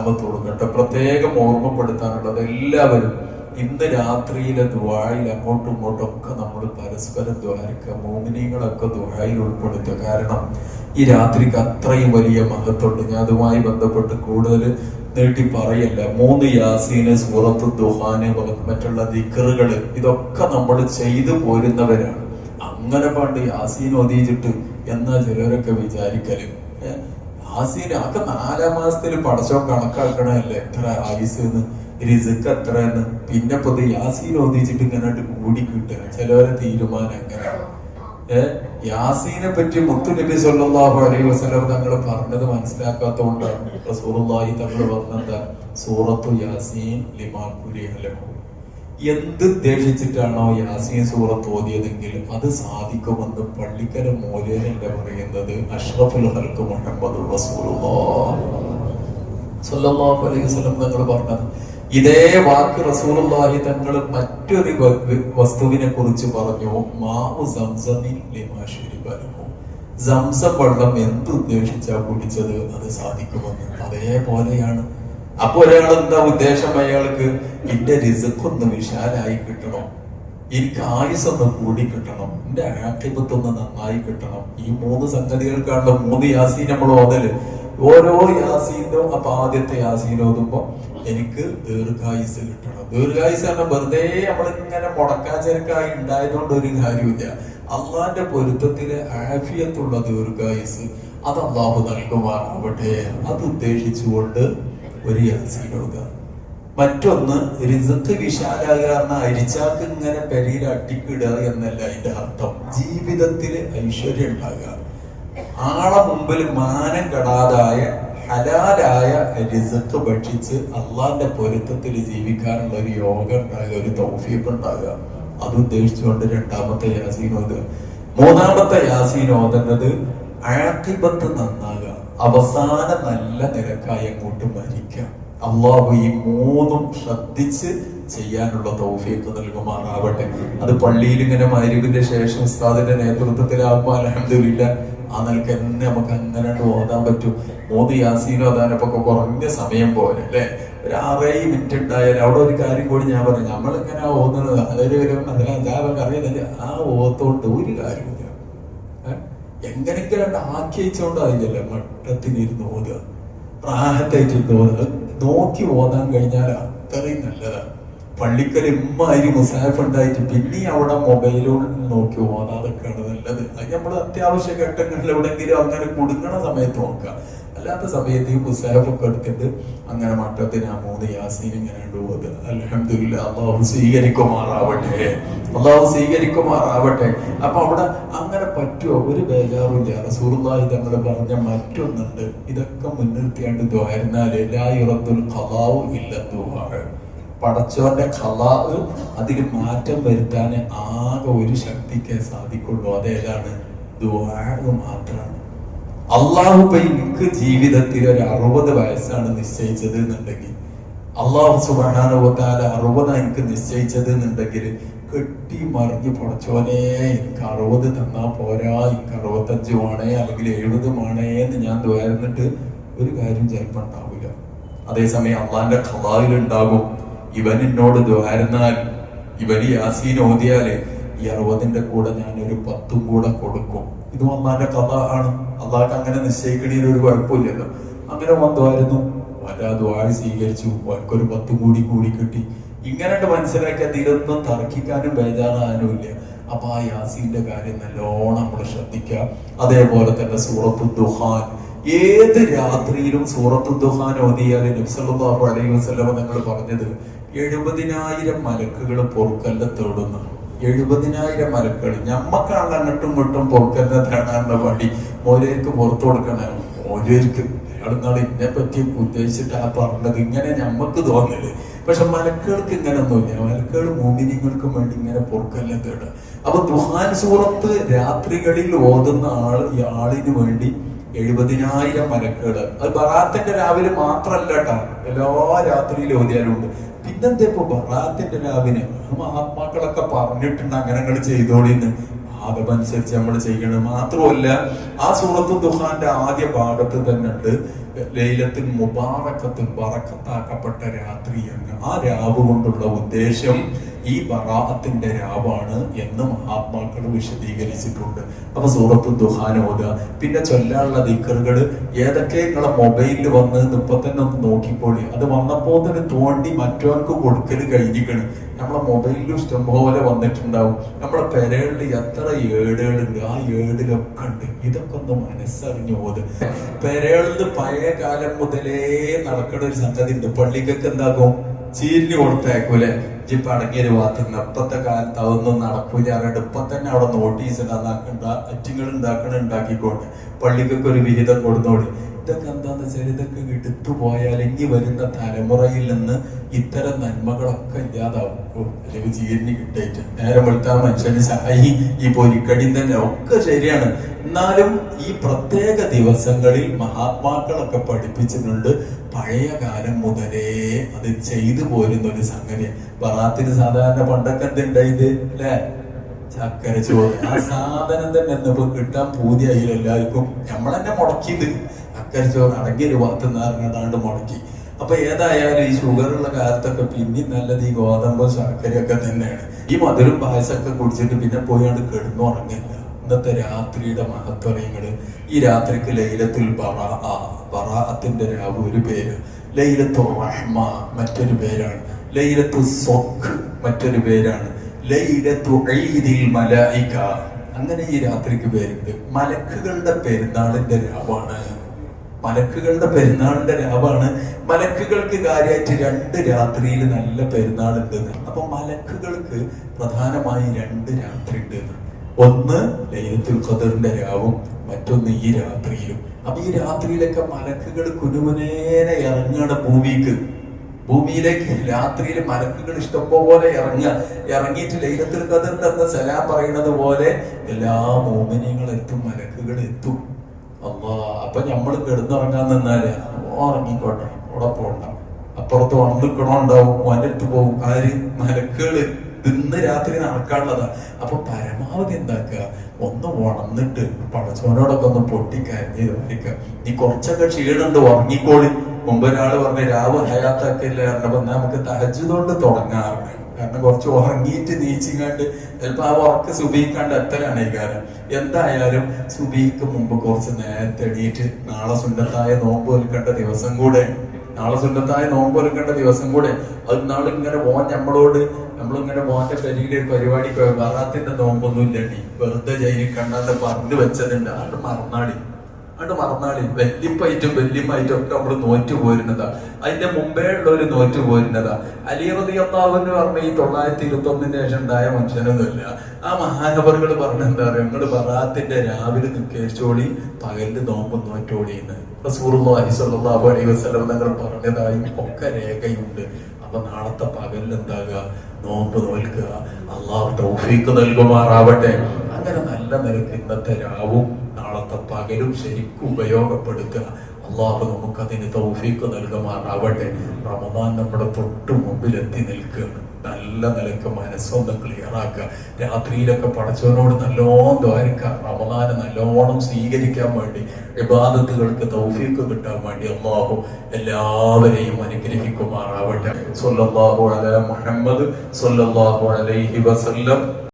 ഇസ്ലാമത്ത് കൊടുക്കട്ടെ. പ്രത്യേകം ഓർമ്മപ്പെടുത്താനുള്ളത്, എല്ലാവരും ഇന്ന് രാത്രിയിലെ ദുആയിൽ അങ്ങോട്ടും ഇങ്ങോട്ടും ഒക്കെ നമ്മൾ പരസ്പരം ദ്വാരിക്കുക, മോമിനീങ്ങളൊക്കെ ദുആയിൽ ഉൾപ്പെടുത്തുക. കാരണം ഈ രാത്രിക്ക് അത്രയും വലിയ മഹത്വമുണ്ട്. ഞാൻ അതുമായി ബന്ധപ്പെട്ട് കൂടുതൽ നീട്ടി പറയല്ല. 3 യാസീന്, സൂറത്ത് ദുഹാന്, മറ്റുള്ള ദിക്റുകള്, ഇതൊക്കെ നമ്മൾ ചെയ്തു പോരുന്നവരാണ്. അങ്ങനെ പണ്ട് യാസീൻ ഓതിച്ചിട്ട് എന്നാ ചിലരൊക്കെ വിചാരിക്കല് യാസീൻ ആക്കെ 4 മാസത്തിൽ പടച്ചോ കണക്കാക്കണല്ലേ എത്ര ആയുസ്, റിസ്ക് എത്ര എന്ന്. പിന്നെ പൊതു യാസീൻ ഓതിച്ചിട്ട് ഇങ്ങനെ കൂടി കിട്ടുക ചിലവരെ തീരുമാനം എങ്ങനെ. യാസീനെ പറ്റി മുത്തു നബി സല്ലല്ലാഹു അലൈഹി വസല്ലം തങ്ങൾ പറഞ്ഞത് മനസ്സിലാക്കാത്തതുകൊണ്ടാണ് റസൂലുള്ളാഹി തങ്ങൾ പറഞ്ഞത് സൂറത്തു യാസീൻ ലിമാ ഖുരിഅ ലഹു. എന്തുദ്ദേശിച്ചിട്ടാണോ യാസീൻ സൂറത്ത് ഓതിയതെങ്കിൽ അത് സാധിക്കുമെന്ന് പള്ളിക്കര മൗലവിയല്ല പറയുന്നത്, അഷ്റഫുൽ ഖൽഖ് മുഹമ്മദുർ റസൂലുള്ളാഹി സ്വല്ലല്ലാഹു അലൈഹി വസല്ലം തങ്ങൾ പറഞ്ഞത്. ഇതേ വാക്ക് റസൂലുള്ളാഹി തങ്ങൾ മറ്റൊരു വസ്തുവിനെ കുറിച്ച് പറഞ്ഞു, മാഉ സംസമിൻ ലിമാ ശുരിബ ലഹു. സംസം വെള്ളം എന്തുദ്ദേശിച്ചാ കുടിച്ചത് അത് സാധിക്കുമെന്ന്. അതേപോലെയാണ്. അപ്പൊ ഒരാൾ എന്താ ഉദ്ദേശം? അയാൾക്ക് എന്റെ റിസ്ക്കൊന്ന് വിശാലായി കിട്ടണം, എനിക്ക് ആയുസ്സൊന്ന് കൂടി കിട്ടണം, എന്റെ ആഖിബത്തൊന്ന് നന്നായി കിട്ടണം. ഈ 3 സംഗതികൾക്കാണല്ലോ 3 യാസീൻ നമ്മൾ ഓതല്. ഓരോ യാസീനും അപ്പൊ ആദ്യത്തെ യാസീൻ ഓതുമ്പോ എനിക്ക് ദീർഘായുസ് കിട്ടണം. ദീർഘായുസ് പറഞ്ഞാൽ വെറുതെ നമ്മളിങ്ങനെ മുടക്കാച്ചരക്കായി ഉണ്ടായതുകൊണ്ട് ഒരു കാര്യമില്ല. അള്ളാന്റെ പൊരുത്തത്തിലെ ആഫിയത്തുള്ള ദീർഘായുസ് അത് അള്ളാഹു നൽകുമാറാവട്ടെ. അത് ഉദ്ദേശിച്ചുകൊണ്ട് ഒരു യാസീൻ ഓതുക. മറ്റൊന്ന് റിസ്ക് വിശാലാകാരണ അരിച്ചാക്ക് ഇങ്ങനെ പെരിയിൽ അട്ടിക്കിടുക എന്നല്ല അതിന്റെ അർത്ഥം. ജീവിതത്തില് ഐശ്വര്യം ഉണ്ടാകുക, ആളെ മുമ്പിൽ മാനം കെടാതായ ഹലാലായ റിസ്ക് ഭക്ഷിച്ച് അള്ളാന്റെ പൊരുത്തത്തിൽ ജീവിക്കാനുള്ള ഒരു യോഗം ഉണ്ടാകുക, ഒരു തൗഫീഖ് ഉണ്ടാകുക. അത് ഉദ്ദേശിച്ചുകൊണ്ട് 2ാമത്തെ യാസീൻ ഓതുക. 3ാമത്തെ യാസീൻ ഓതുന്നത് ആഖിബത്ത് നന്നാകുക, അവസാന നല്ല നിരക്കായി അങ്ങോട്ട് മരിക്കാം. അള്ളാഹു ഈ 3ഉം ശ്രദ്ധിച്ച് ചെയ്യാനുള്ള തൗഫീഖ് നൽകുമാറാവട്ടെ. അത് പള്ളിയിൽ ഇങ്ങനെ മഗ്‌രിബിന്റെ ശേഷം ഉസ്താദിന്റെ നേതൃത്വത്തിലാകുമ്പോ അൽഹംദുലില്ലാഹ് ആ നിലക്ക് തന്നെ നമുക്ക് അങ്ങനെ ഓതാൻ പറ്റും. 3 യാസീൻ ഓതാനൊക്കെ കുറഞ്ഞ സമയം പോലെ അല്ലെ, ഒരു 6 മിനിറ്റ് ഉണ്ടായാലും. അവിടെ ഒരു കാര്യം കൂടി ഞാൻ പറഞ്ഞു, നമ്മളിങ്ങനെ ഓതുന്നത് അതൊക്കെ അറിയുന്നില്ല, ആ ഓത്തോണ്ട് ഒരു കാര്യമില്ല. എങ്ങനെയൊക്കെ ആക്കിയച്ചോണ്ട് അതില്ല, മട്ടത്തിനിരുന്ന് ഓതുക, റാഹത്തായിട്ട് ഓതുക. നോക്കി ഓതാൻ കഴിഞ്ഞാൽ അത്രയും നല്ലതാണ്. പള്ളിക്കൽ ഇമ്മാതിരി മുസാഫ് ഉണ്ടായിട്ട് പിന്നെ അവിടെ മൊബൈലോട് നോക്കി ഓതാതൊക്കെയാണ് നല്ലത്. അത് നമ്മൾ അത്യാവശ്യ ഘട്ടങ്ങളിൽ എവിടെയെങ്കിലും അങ്ങനെ കുടുങ്ങണ സമയത്ത് നോക്കാം. അല്ലാത്ത സമയത്ത് ഈ മുസാഫൊക്കെ എടുത്തിട്ട് അങ്ങനെ മട്ടത്തിന് ആ 3 യാസീൻ ഇങ്ങനെ ഓതുക. അൽഹംദുലില്ലാഹ്, അള്ളാഹു സ്വീകരിക്കുമാറാവട്ടെ, അള്ളാഹു സ്വീകരിക്കുമാറാവട്ടെ. അപ്പൊ അവിടെ അങ്ങനെ പറ്റുമോ? ഒരു ബേജാറുമില്ല. റസൂലുള്ളാഹി തങ്ങൾ പറഞ്ഞ മറ്റൊന്നുണ്ട്, ഇതൊക്കെ മുൻനിർത്തിയാണ്ട് ദ്വാരുന്നാല് ലാ യുറദ്ദുൽ ഖളാഉ ഇല്ല ദുആ. പടച്ചോന്റെ ഖളാ അതിൽ മാറ്റം വരുത്താൻ ആകെ ഒരു ശക്തിക്കേ സാധിക്കുള്ളൂ. അതേതാണ്? ദുആ മാത്രമാണ്. അള്ളാഹു എനിക്ക് ജീവിതത്തിൽ ഒരു 60 വയസ്സാണ് നിശ്ചയിച്ചത് എന്നുണ്ടെങ്കിൽ, അള്ളാഹു സുബ്ഹാനഹു വ തആല 60 എനിക്ക് നിശ്ചയിച്ചത് എന്നുണ്ടെങ്കിൽ കെട്ടി മറിഞ്ഞ് പടച്ചോനെ എനിക്ക് 60 തന്നാ പോരാ, എനിക്ക് 65 വേണേ അല്ലെങ്കിൽ 70 വേണേ എന്ന് ഞാൻ ദ്വാരുന്നിട്ട് ഒരു കാര്യം ചിലപ്പോൾ ഉണ്ടാവില്ല. അതേസമയം അള്ളാന്റെ ഖളായിൽ ഉണ്ടാകും, ഇവൻ എന്നോട് ദ്വാരുന്നാൽ, ഇവന് യാസീൻ ഓതിയാല് ഈ 60ന്റെ കൂടെ ഞാൻ ഒരു 10 കൂടെ കൊടുക്കും. ഇതും അള്ളാന്റെ കഥ ആണ്. അള്ളാഹ്ക്ക് അങ്ങനെ നിശ്ചയിക്കണേൽ ഒരു കുഴപ്പമില്ലല്ലോ. അങ്ങനെ വന്നുമായിരുന്നു, വല്ലാ ദുആ സ്വീകരിച്ചു, അവർക്കൊരു 10 കൂടി കിട്ടി. ഇങ്ങനെ മനസ്സിലാക്കിയാൽ ഇതിലൊന്നും തർക്കിക്കാനും ബേജാറാനും ഇല്ല. അപ്പൊ ആ യാസീന്റെ കാര്യം നല്ലോണം നമ്മൾ ശ്രദ്ധിക്കുക. അതേപോലെ തന്നെ സൂറത്തു ദുഹാൻ, ഏത് രാത്രിയിലും സൂറത്തു ദുഹാൻ ഓതിയാൽ നബി സല്ലല്ലാഹു അലൈഹി വസല്ലം നിങ്ങൾ പറഞ്ഞത് 70,000 മലക്കുകൾ പൊറുക്കലിനെ തേടുന്നു. 70,000 മലക്കുകൾ. ഞമ്മക്കാണ് അങ്ങോട്ടും ഇങ്ങോട്ടും പൊറുക്കലിനെ തേടാനുള്ള പടി. മൗലവിക്ക് പുറത്തു കൊടുക്കണം. മൗലവിക്ക് അടുന്നാൾ ഇതിനെ പറ്റി ഉദ്ദേശിച്ചിട്ട് ആ പറഞ്ഞത് ഇങ്ങനെ ഞമ്മക്ക് തോന്നല്. പക്ഷെ മലക്കുകൾക്ക് ഇങ്ങനെ ഒന്നുമില്ല. മലക്കുകൾ മോമിനികൾക്കും വേണ്ടി ഇങ്ങനെ പൊറുക്കലിനെ തേടുക. അപ്പൊ ദുഹാൻ സൂറത്ത് രാത്രികളിൽ ഓതുന്ന ആളിന് വേണ്ടി 70,000 മലക്കുകൾ. അത് ബറാത്തിന്റെ രാവിലെ മാത്രല്ല കേട്ടോ, എല്ലാ രാത്രിയിലും ഓതിയാലും ഉണ്ട്. പിന്നെന്താ ഇപ്പൊ ബറാത്തിന്റെ രാവിലെ മഹാത്മാക്കളൊക്കെ പറഞ്ഞിട്ടുണ്ട് അങ്ങനെ നിങ്ങൾ ചെയ്തോളിന്ന്. അതനുസരിച്ച് നമ്മൾ ചെയ്യണം. മാത്രമല്ല ആ സൂറത്തു ദുഹാന്റെ ആദ്യ ഭാഗത്ത് തന്നെ ഉണ്ട് ലൈലത്തുൽ മുബാറക്കത്തുൽ ബറക്കത്താക്കപ്പെട്ട രാത്രി എന്ന്. ആ രാവ് കൊണ്ടുള്ള ഉദ്ദേശം ഈ ബറാഅത്തിന്റെ രാവാണ് എന്ന് മഹാത്മാക്കൾ വിശദീകരിച്ചിട്ടുണ്ട്. അപ്പൊ സൂറത്തു ദുഹാൻ ഓതുക, പിന്നെ ചൊല്ലാനുള്ള ദിക്റുകൾ ഏതൊക്കെ നിങ്ങളെ മൊബൈലിൽ വന്ന് ഇപ്പൊ തന്നെ ഒന്ന് നോക്കിക്കോളി. അത് വന്നപ്പോ തന്നെ തോണ്ടി മറ്റവർക്ക് കൊടുക്കല് കഴിഞ്ഞിക്കണ്. നമ്മളെ മൊബൈലിലും ഇഷ്ടംപോലെ വന്നിട്ടുണ്ടാവും. നമ്മളെ പെരകളിൽ എത്ര ഏടുകളുണ്ട്, ആ ഏടിലൊക്കെ ഉണ്ട്. ഇതൊക്കെ ഒന്ന് മനസ്സറിഞ്ഞു പോത്. പെരകളിൽ പഴയ കാലം മുതലേ നടക്കുന്ന ഒരു സംഗതി ഉണ്ട്. പള്ളിക്കൊക്കെ എന്താക്കും, ചീരിന് കൊടുത്തേക്കൂലെ, ഇപ്പൊ അടങ്ങിയൊരു ഭാഗത്തുനിന്ന്. ഇപ്പത്തെ കാലത്ത് അതൊന്നും നടക്കൂല. അറിയാണ്ട് ഇപ്പൊ തന്നെ അവിടെ നോട്ടീസ് അറ്റിങ്ങൾ ഉണ്ടാക്കിക്കൊണ്ട് പള്ളിക്കൊക്കെ ഒരു വിഹിതം കൊടുത്തോളി. ഇതൊക്കെ എന്താന്ന് വെച്ചാൽ ഇതൊക്കെ എടുത്തു പോയാൽ ഇനി വരുന്ന തലമുറയിൽ നിന്ന് ഇത്തരം നന്മകളൊക്കെ ഇല്ലാതാവും. അല്ലെങ്കിൽ ചീരിന് കിട്ടിയിട്ട് നേരെ വെളുത്താ മനുഷ്യന് സഹായി ഈ പൊരിക്കടി തന്നെ ഒക്കെ ശരിയാണ്. എന്നാലും ഈ പ്രത്യേക ദിവസങ്ങളിൽ മഹാത്മാക്കളൊക്കെ പഠിപ്പിച്ചിട്ടുണ്ട്. പഴയ കാലം മുതലേ അത് ചെയ്തു പോരുന്ന ഒരു സംഗതി. ബറാത്തിന് സാധാരണ പണ്ടൊക്കെ എന്തുണ്ടായത് അല്ലെ, ചക്കര ചോറ്. ആ സാധനം തന്നെ ഇന്നിപ്പോ കിട്ടാൻ പൂതിയായി എല്ലാവർക്കും. നമ്മളെന്നെ മുടക്കിയത് ചക്കര ചോറ് അടങ്ങിയൊരു ഭാഗത്ത് നിറങ്ങാണ്ട് മുടക്കി. അപ്പൊ ഏതായാലും ഈ ഷുഗറുള്ള കാലത്തൊക്കെ പിന്നെ നല്ലത് ഈ ഗോതമ്പ് ശർക്കരയൊക്കെ തന്നെയാണ്. ഈ മധുരം പായസമൊക്കെ കുടിച്ചിട്ട് പിന്നെ പോയാണ്ട് കിടന്നുറങ്ങില്ല. ഇന്നത്തെ രാത്രിയുടെ മഹത്വങ്ങള്, ഈ രാത്രിക്ക് ലൈലത്തുൽ ബറാഅത്തിന്റെ രാവ് ഒരു പേര്, ലൈലത്തുർ റഹ്മ മറ്റൊരു പേരാണ്, ലൈലത്തുൽ സ്വഖ് മറ്റൊരു പേരാണ്, ലൈലത്തു ഈദിൽ മലായിക അങ്ങനെ ഈ രാത്രിക്ക് പേരുണ്ട്. മലക്കുകളുടെ പെരുന്നാളിന്റെ രാവാണ്. മലക്കുകളുടെ പെരുന്നാളിന്റെ രാവാണ്. മലക്കുകൾക്ക് കാര്യമായിട്ട് 2 രാത്രിയിൽ നല്ല പെരുന്നാളുണ്ട്. അപ്പൊ മലക്കുകൾക്ക് പ്രധാനമായി 2 രാത്രി ഉണ്ട്. ഒന്ന് ലൈലത്തുൽ ഖദറിന്റെ രാവും, മറ്റൊന്ന് ഈ രാത്രിയിലും. അപ്പൊ ഈ രാത്രിയിലൊക്കെ മലക്കുകൾ കുനുകുനേനെ ഇറങ്ങുകയാണ് ഭൂമിയിലേക്ക്. രാത്രിയിൽ മലക്കുകൾ ഇഷ്ടംപോലെ ഇറങ്ങിയിട്ട് ലൈലത്തുൽ ഖദറിന്റെ അന്ന് സലാം പറയുന്നത് പോലെ എല്ലാ മോമിനിയങ്ങളും എത്തും, മലക്കുകൾ എത്തും. അപ്പൊ നമ്മള് കിടന്നുറങ്ങാൻ നിന്നാല് ഉറങ്ങിക്കോട്ടെ, അവിടെ പോണ്ട, അപ്പുറത്ത് വന്നിക്കണോണ്ടാവും, ഓൻ്റെ അടുത്ത് പോകും. ആര്? മലക്കുകള്. ഇന്ന് രാത്രി നടക്കാനുള്ളതാ. അപ്പൊ പരമാവധി എന്താക്കുക, ഒന്ന് ഉണർന്നിട്ട് പടച്ചോനോടൊക്കെ ഒന്ന് പൊട്ടിക്കരഞ്ഞ് വരിക. നീ കുറച്ചൊക്കെ ക്ഷീണുണ്ട്, ഉറങ്ങിക്കോളി. മുമ്പ് ഒരാള് പറഞ്ഞ രാവ് ഹയാത്താക്കില്ല പറഞ്ഞപ്പോ നമുക്ക് തഹജ്ജുദോണ്ട് തുടങ്ങാറുണ്ട്. കാരണം കുറച്ച് ഉറങ്ങിയിട്ട് നീച്ചിങ്ങാണ്ട് ചിലപ്പോ ആ ഉറക്ക് സുബീക്കാണ്ട് എത്തലാണ് ഈ കാലം. എന്തായാലും സുബീക്ക് മുമ്പ് കുറച്ച് നേരത്തെ എണീറ്റ് നാളെ സുന്നത്തായ നോമ്പ് വെൽക്കേണ്ട ദിവസം കൂടെ അത് നാളിങ്ങനെ നമ്മളിങ്ങനെ മോന്റെ പെരിയിലെ ഒരു പരിപാടിക്ക് ബറാത്തിന്റെ നോമ്പൊന്നും ഇല്ലടി, വെറുതെ ജയിലിൽ കണ്ടാന്ന് പറഞ്ഞു വെച്ചതുണ്ട്. അത് മറന്നാളി വല്യമായിട്ടും ഒക്കെ നമ്മൾ നോറ്റു പോരുന്നതാ. അതിന്റെ മുമ്പേ ഉള്ള ഒരു നോറ്റു പോരുന്നതാ. അലി റളിയല്ലാഹു അൻഹു പറഞ്ഞ ഈ 921 ശേഷം ഉണ്ടായ മനുഷ്യനൊന്നുമില്ല. ആ മഹാനവറുകൾ പറഞ്ഞ എന്താ പറയുക, നിങ്ങള് ബറാത്തിന്റെ രാവിലെ നിൽക്കേച്ചോളി, പകലിന് നോമ്പ് നോറ്റോളിന്ന് റസൂലുള്ളാഹി സ്വല്ലല്ലാഹു അലൈഹി വസല്ലം തങ്ങൾ പറഞ്ഞതായും ഒക്കെ രേഖയുണ്ട്. അപ്പൊ നാളത്തെ പകലിൽ എന്താകുക, നോമ്പ് നോൽക്കുക. അള്ളാഹു തൗഫീഖ് നൽകുമാറാവട്ടെ. അങ്ങനെ നല്ല നിലക്ക് ഇന്നത്തെ രാവും നാളത്തെ പകലും ശരിക്കും ഉപയോഗപ്പെടുത്തുക. അള്ളാഹു നമുക്കതിന് തൗഫീഖ് നൽകുമാറാവട്ടെ. റമദാൻ നമ്മുടെ തൊട്ട് മുമ്പിലെത്തി നിൽക്കുകയാണ്. നല്ല നിലക്ക് മനസ്സൊന്ന് ക്ലിയർ ആക്കുക. രാത്രിയിലൊക്കെ പടച്ചവനോട് നല്ലോണം ദ്വാരിക്കുക. റമദാന് നല്ലോണം സ്വീകരിക്കാൻ വേണ്ടി, ഇബാദത്തുകൾക്ക് തൗഫീഖ് കിട്ടാൻ വേണ്ടി അല്ലാഹു എല്ലാവരെയും അനുഗ്രഹിക്കുമാറാവട്ടെ. സ്വല്ലല്ലാഹു അലാ മുഹമ്മദ് സ്വല്ലല്ലാഹു അലൈഹി വസല്ലം.